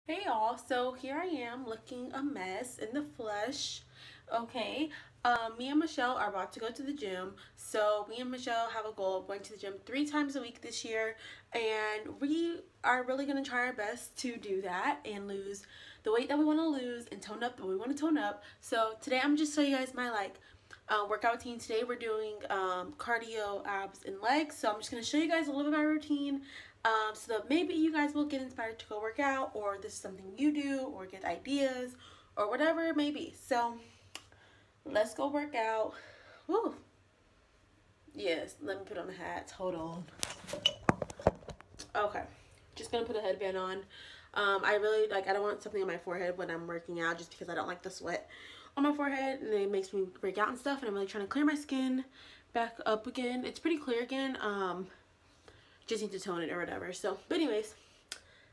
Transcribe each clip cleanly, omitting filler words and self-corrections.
Hey y'all, so here I am looking a mess in the flesh. Okay, me and Michelle are about to go to the gym. So me and Michelle have a goal of going to the gym 3 times a week this year, and we are really gonna try our best to do that and lose the weight that we want to lose and tone up the way we want to tone up. So today I'm just show you guys my workout routine. Today we're doing cardio, abs, and legs. So I'm just gonna show you guys a little bit of my routine. So that maybe you guys will get inspired to go work out, or this is something you do, or get ideas, or whatever it may be. So let's go work out. Woo. Yes, let me put on the hats. Hold on. Okay, just gonna put a headband on. I really I don't want something on my forehead when I'm working out, just because I don't like the sweat on my forehead, and it makes me break out and stuff. And I'm really trying to clear my skin back up again. It's pretty clear again. Just need to tone it or whatever. So, but anyways,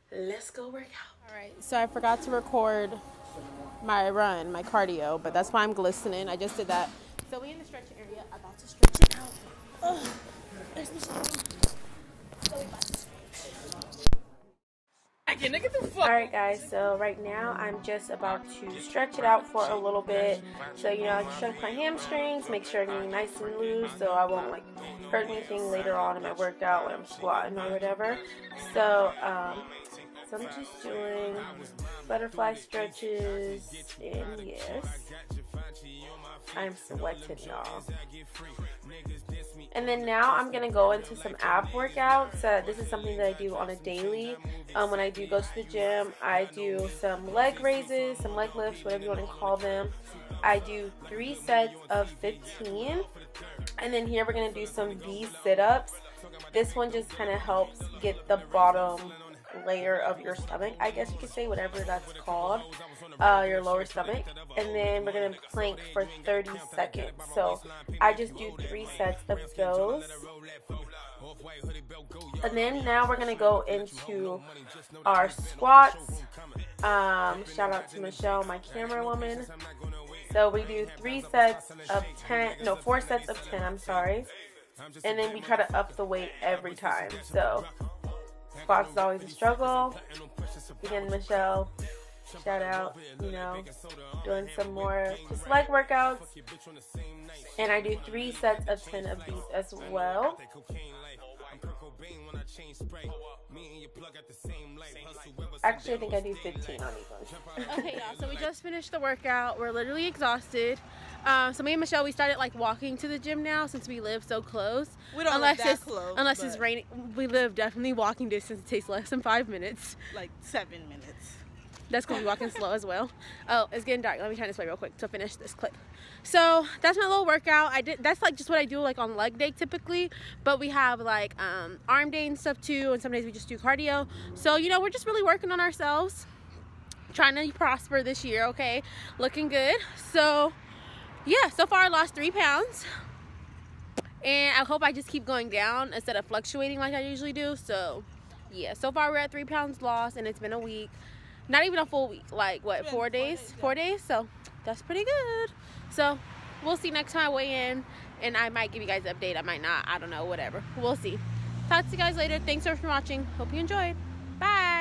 let's go work out. All right, so I forgot to record my run, my cardio, but that's why I'm glistening. I just did that. So we in the stretch area, about to stretch it out. Oh, there's Michelle. So we about to stretch. Alright guys, so right now I'm just about to stretch it out for a little bit. So, you know, I stretch my hamstrings, make sure I'm getting nice and loose so I won't hurt anything later on in my workout when I'm squatting or whatever. So, I'm just doing butterfly stretches, and yes, I'm sweating, y'all. And then now I'm going to go into some ab workouts. This is something that I do on a daily. When I do go to the gym, I do some leg raises, some leg lifts, whatever you want to call them. I do 3 sets of 15. And then here we're going to do some V sit-ups. This one just kind of helps get the bottom layer of your stomach, I guess you could say, whatever that's called, your lower stomach. And then we're going to plank for 30 seconds. So I just do 3 sets of those. And then now we're going to go into our squats. Shout out to Michelle, my camera woman. So we do 4 sets of 10, I'm sorry. And then we try to up the weight every time. So squats is always a struggle. Again, Michelle, shout out, you know, doing some more just leg workouts. And I do 3 sets of 10 of these as well. Actually, I think I do 15 on each one. Okay, y'all, so we just finished the workout. We're literally exhausted. So me and Michelle, we started walking to the gym now since we live so close. We don't live that close. Unless it's raining. We live definitely walking distance. It takes less than 5 minutes. Like 7 minutes. That's because we're walking slow as well. Oh, it's getting dark. Let me turn this way real quick to finish this clip. So that's my little workout. That's just what I do on leg day typically. But we have arm day and stuff too. And some days we just do cardio. So, you know, we're just really working on ourselves. Trying to prosper this year, okay? Looking good. So, yeah, so far I lost 3 pounds. And I hope I just keep going down instead of fluctuating like I usually do. So, yeah, so far we're at 3 pounds lost, and it's been a week. Not even a full week, 4 days? 4 days, so that's pretty good. So we'll see next time I weigh in, and I might give you guys an update. I might not. I don't know, whatever. We'll see. Talk to you guys later. Thanks so much for watching. Hope you enjoyed. Bye.